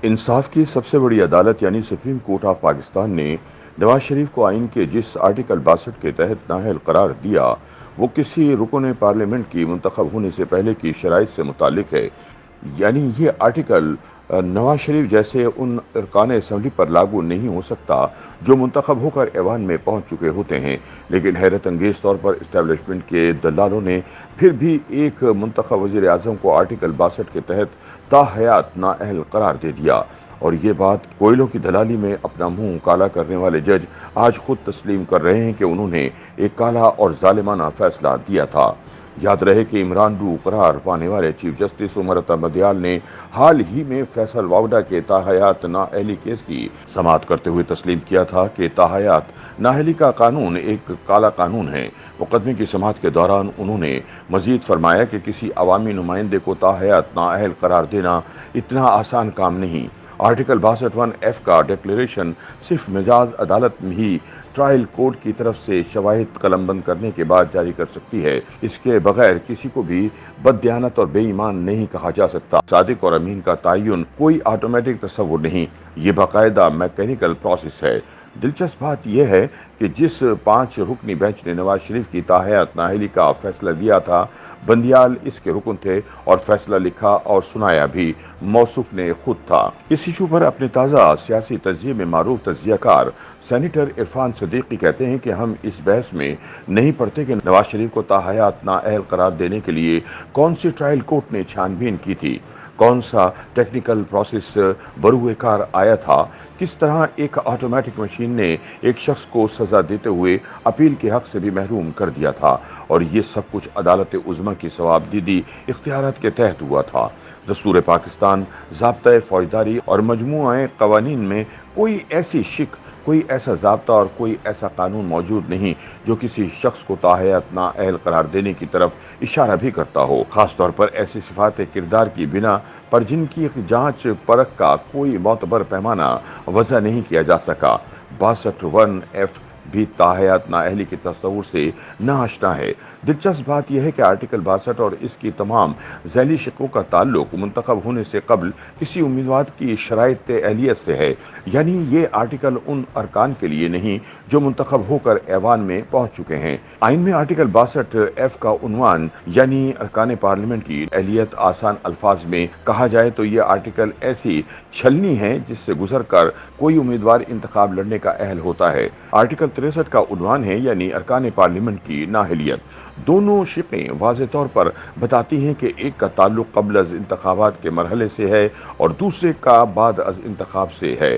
इंसाफ की सबसे बड़ी अदालत यानी सुप्रीम कोर्ट ऑफ पाकिस्तान ने नवाज शरीफ को आइन के जिस आर्टिकल 62 के तहत नाअहल करार दिया, वो किसी रुकन पार्लियामेंट की मुंतखब होने से पहले की शराइत से मुतालिक है। यानी ये आर्टिकल नवाज शरीफ जैसे उन अरकान असम्बली पर लागू नहीं हो सकता जो मुंतखब होकर ऐवान में पहुंच चुके होते हैं। लेकिन हैरत अंगेज तौर पर इस्टेब्लिशमेंट के दलालों ने फिर भी एक मुंतखब वज़ीर आज़म को आर्टिकल 62 के तहत ताहयात नाअहल करार दे दिया। और ये बात कोयलों की दलाली में अपना मुंह काला करने वाले जज आज खुद तस्लीम कर रहे हैं कि उन्होंने एक काला और जालिमाना फैसला दिया था। याद रहे कि इमरान डू करार पाने वाले चीफ जस्टिस उमर अता मदियाल ने हाल ही में फैसल वावडा के ताहयात नाअहली केस की समाअत करते हुए तस्लीम किया था कि ताहयात नाअहली का कानून एक काला कानून है। मुकदमे की समाअत के दौरान उन्होंने मजीद फरमाया कि किसी अवामी नुमाइंदे को ताहयात नाअहल करार देना इतना आसान काम नहीं। आर्टिकल 62(1)(f) का डिक्लेरेशन सिर्फ मिजाज अदालत में ही ट्रायल कोर्ट की तरफ से शवाहिद कलमबंद करने के बाद जारी कर सकती है। इसके बगैर किसी को भी बददियानत और बेईमान नहीं कहा जा सकता। सादिक और अमीन का तयन कोई ऑटोमेटिक तस्वुर नहीं, ये बाकायदा मैकेनिकल प्रोसेस है। दिलचस्प बात यह है कि जिस 5 रुकनी बेंच ने नवाज शरीफ की ताहयात नाअहली का फैसला दिया था, बंदियाल इसके रुकन थे और फैसला लिखा और सुनाया भी मौसूफ ने खुद था। इस इशू पर अपने ताज़ा सियासी तज्जिये में मारूफ तज्जियाकार सेनेटर इरफान सदीकी कहते हैं कि हम इस बहस में नहीं पड़ते कि नवाज शरीफ को ताहयात नाअहल करार देने के लिए कौन सी ट्रायल कोर्ट ने छानबीन की थी, कौन सा टेक्निकल प्रोसेस बरूए कार आया था, किस तरह एक ऑटोमेटिक मशीन ने एक शख्स को सजा देते हुए अपील के हक से भी महरूम कर दिया था। और ये सब कुछ अदालत उज़्मा की सवाबदीदी इख्तियारात के तहत हुआ था। दस्तूर पाकिस्तान, ज़ाब्ता फौजदारी और मजमूआ क़वानीन में कोई ऐसी शिक, कोई ऐसा ज़ाब्ता और कोई ऐसा कानून मौजूद नहीं जो किसी शख्स को ताहयात नाअहल करार देने की तरफ इशारा भी करता हो, ख़ास तौर पर ऐसी सिफ़ात किरदार की बिना पर जिनकी जांच परख का कोई मोतबर पैमाना वज़ा नहीं किया जा सका। 62(1)(f) भी ताहयात नाअहली के तस्वुर से नाआशना है। दिलचस्प बात यह है कि आर्टिकल 62 और इसकी तमाम झैली शिकों का ताल्लुक मुंतखब होने से कबल किसी उम्मीदवार की शराइत अहलियत से है। यानी ये आर्टिकल उन अरकान के लिए नहीं जो मुंतखब होकर ऐवान में पहुंच चुके हैं। आइन में आर्टिकल 62(f) का उन्वान यानी अरकान पार्लियामेंट की अहलियत आसान अल्फाज में कहा जाए तो ये आर्टिकल ऐसी छलनी है जिससे गुजर कर कोई उम्मीदवार इंतखाब लड़ने का अहल होता है। आर्टिकल 63 का उन्वान है यानी अरकान पार्लियामेंट की नाअहलियत। दोनों शिकें वाज़े तौर पर बताती हैं कि एक का ताल्लुक कबल अज़ इंतखाबात के मरहले से है और दूसरे का बाद अज़ इंतखाब से है।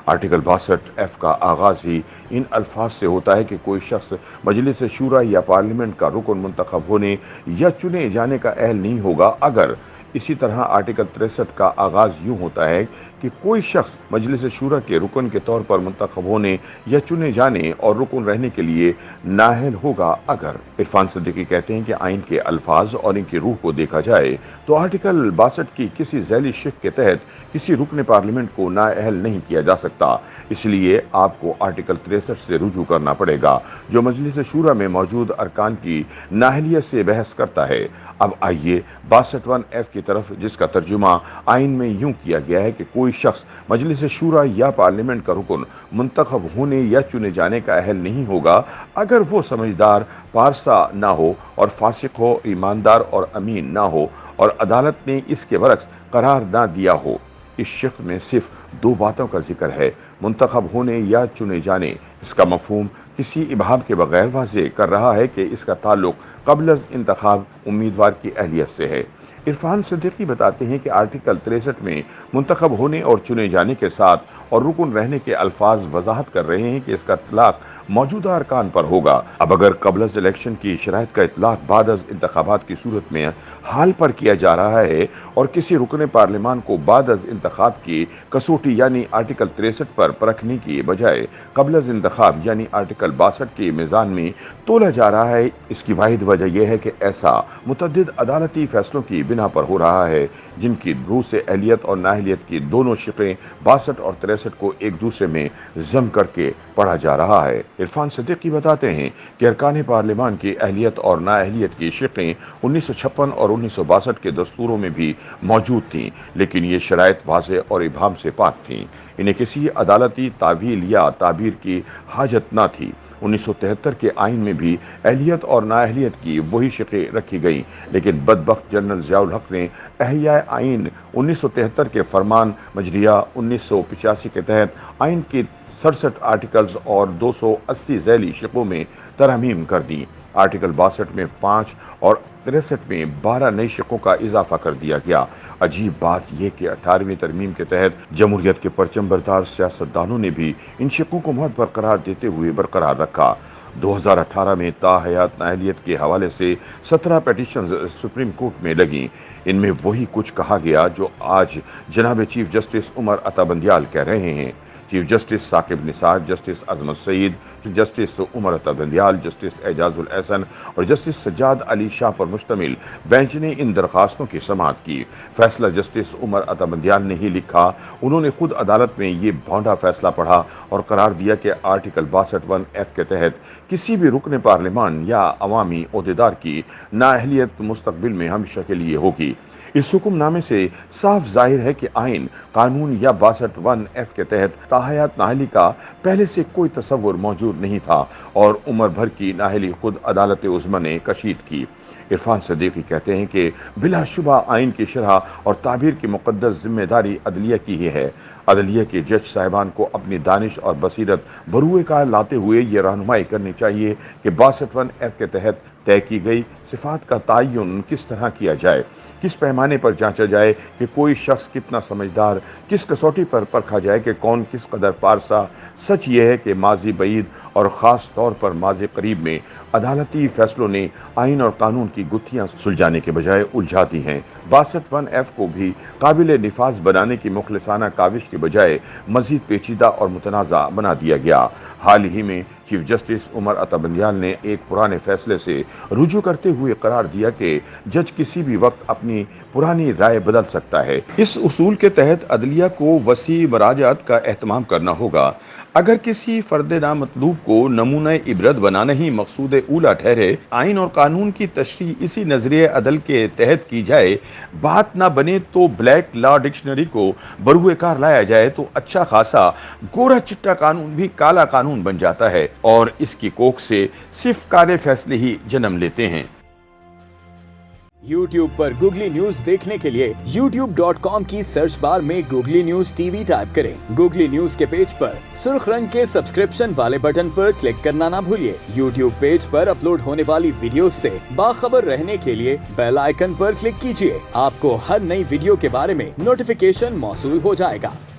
आर्टिकल 62(f) का आगाज़ ही इन अल्फाज से होता है कि कोई शख्स मजलिस शूरा या पार्लियामेंट का रुकन मुंतखब होने या चुने जाने का अहल नहीं होगा अगर। इसी तरह आर्टिकल 63 का आगाज़ यूँ होता है कि कोई शख्स मजलिस शूरा के रुकन के तौर पर मुंतखब होने या चुने जाने और रुकन रहने के लिए नाअहल होगा अगर। इरफान सदीकी कहते हैं कि आइन के अल्फाज और इनकी रूह को देखा जाए तो आर्टिकल 62 की किसी झैली शिक के तहत किसी रुकन पार्लियामेंट को नाअहल नहीं किया जा सकता। इसलिए आपको आर्टिकल 63 से रुजू करना पड़ेगा जो मजलिस शूरा में मौजूद अरकान की नाअहलियत से बहस करता है। अब आइए 62(1)(f) की तरफ, जिसका तर्जुमा आइन में यूं किया गया है कि कोई शख्स मजलिस शूरा या पार्लियामेंट का रुकन मुंतखब होने या चुने जाने का अहल नहीं होगा अगर वो समझदार, पारसा ना हो और फासिक हो, ईमानदार और अमीन ना हो और अदालत ने इसके बरक्स करार ना दिया हो। इस शिक में सिर्फ 2 बातों का जिक्र है, मुंतखब होने या चुने जाने। इसका मफहूम किसी इबाहम के बगैर वाज़े कर रहा है कि इसका ताल्लुक क़ब्ल अज़ इंतखाब उम्मीदवार की अहलियत से है। इरफान सदीकी बताते हैं कि आर्टिकल 63 में मुंतखब होने और चुने जाने के साथ और रुकन रहने के अल्फाज वजाहत कर रहे हैं कि इसका इतलाक मौजूदा अरकान पर होगा। अब अगर क़ब्ल अज़ इलेक्शन की शराइत का इतलाक बाद अज़ इंतखाबात की सूरत में हाल पर किया जा रहा है और किसी रुकन पार्लियामान को बाद अज़ इंतखाब की कसौटी यानी आर्टिकल 63 पर परखने की बजाय क़ब्ल अज़ इंतखाब यानी आर्टिकल 62 के मीज़ान में तोला जा रहा है, इसकी वाहिद वजह यह है कि ऐसा मुतअद्दिद अदालती फैसलों की بنا پر ہو رہا ہے، جن کی روح سے اہلیت اور نااہلیت کی دونوں شقیں 62 اور 63 کو ایک دوسرے میں ضم کر کے پڑھا جا رہا ہے۔ عرفان صدیقی بتاتے ہیں کہ ارکان پارلیمان کی اہلیت اور نااہلیت کی شقیں 1956 اور 1962 کے دستوروں میں بھی موجود تھیں، لیکن یہ شرائط واضح اور ابہام سے پاک تھیں۔ انہیں کسی عدالتی تعویل یا تعبیر کی حاجت نہ تھی۔ 1973 کے آئین میں بھی اہلیت اور نااہلیت کی وہی شقیں رکھی گئیں، لیکن بدبخت جنرل ضیاء الحق نے احیاء آئین 1973 کے فرمان مجریہ 1985 کے تحت آئین کی 67 آرٹیکلز اور 280 ذیلی شقوں میں ترامیم کر دیں۔ آرٹیکل 62 میں 5 اور 63 میں 12 نئی شقوں کا اضافہ کر دیا گیا۔ عجیب بات یہ کہ 18ویں ترمیم کے تحت جمہوریت کے پرچم بردار سیاستدانوں نے بھی ان شقوں کو مہر قرار دیتے ہوئے برقرار رکھا۔ 2018 میں تاحیات نااہلیت کے حوالے سے 17 پیٹیشنز سپریم کورٹ میں لگیں۔ ان میں وہی کچھ کہا گیا جو آج جناب چیف جسٹس عمر عطا بندیال کہہ رہے ہیں۔ Chief justice Saqib Nisar, justice عظمت سعید، جسٹس عمر عطا بندیال، جسٹس اعجاز الاحسن اور جسٹس سجاد علی شاہ پر مشتمل بینچ نے ان درخواستوں کی سماعت کی۔ فیصلہ جسٹس عمر عطا بندیال نے ہی لکھا۔ انہوں نے خود عدالت میں یہ بھونڈا فیصلہ پڑھا اور قرار دیا کہ آرٹیکل 62(1)(f) کے تحت کسی بھی رکن پارلیمان یا عوامی عہدیدار کی نااہلیت مستقبل میں ہمیشہ کے لیے ہوگی۔ اس حکم نامے سے صاف ظاہر ہے کہ آئین، قانون یا 62(1)(f) کے تحت تاحیات نااہلی کا پہلے سے کوئی تصور موجود نہیں تھا اور عمر بھر کی نااہلی خود عدالت عظمیٰ نے کشید کی۔ عرفان صدیقی کہتے ہیں کہ بلا شبہ آئین کی شرح اور تعبیر کی مقدس ذمہ داری عدلیہ کی ہی ہے۔ عدلیہ کے جج صاحبان کو اپنی دانش اور بصیرت بروئے کار لاتے ہوئے یہ رہنمائی کرنی چاہیے کہ 62(1)(f) کے تحت طے کی گئی صفات کا تعین کس طرح کیا جائے، کس پیمانے پر جانچا جائے کہ کوئی شخص کتنا سمجھدار، کس کسوٹی پر پرکھا جائے کہ کون کس قدر پارسا۔ سچ یہ ہے کہ ماضی بعید اور خاص طور پر ماضی قریب میں عدالتی فیصلوں نے آئین اور قانون کی گتھیاں سلجھانے کے بجائے الجھا دی ہیں۔ 62(1)(f) کو بھی قابل نفاذ بنانے کی مخلصانہ کاوش کے بجائے مزید پیچیدہ اور متنازع بنا دیا گیا۔ حال ہی میں چیف جسٹس عمر عطا بندیال نے ایک پرانے فیصلے سے رجوع کرتے ہوئے قرار دیا کہ جج کسی بھی وقت اپنی پرانی رائے بدل سکتا ہے۔ اس اصول کے تحت عدلیہ کو وسیع مراجعت کا اہتمام کرنا ہوگا۔ اگر کسی فرد نامطلوب کو نمونہ عبرت بنانا ہی مقصود اولا ٹھہرے، آئین اور قانون کی تشریح اسی نظریہ عدل کے تحت کی جائے، بات نہ بنے تو بلیک لا ڈکشنری کو بروئے کار لایا جائے تو اچھا خاصا گورا چٹا قانون بھی کالا قانون بن جاتا ہے اور اس کی کوکھ سے صرف کالے فیصلے ہی جنم لیتے ہیں۔ YouTube پر گوگلی نیوز دیکھنے کے لیے youtube.com کی سرچ بار میں googly news T V type کریں۔ گوگلی نیوز کے پیج پر سرخ رنگ کے سبسکرپشن والے بٹن پر کلک کرنا نہ بھولیے۔ YouTube پیج پر اپلوڈ ہونے والی ویڈیوز سے باخبر رہنے کے لیے بیل آئیکن پر کلک کیجیے۔ آپ کو ہر نئی ویڈیو کے بارے میں نوٹیفیکیشن موصول ہو جائے گا۔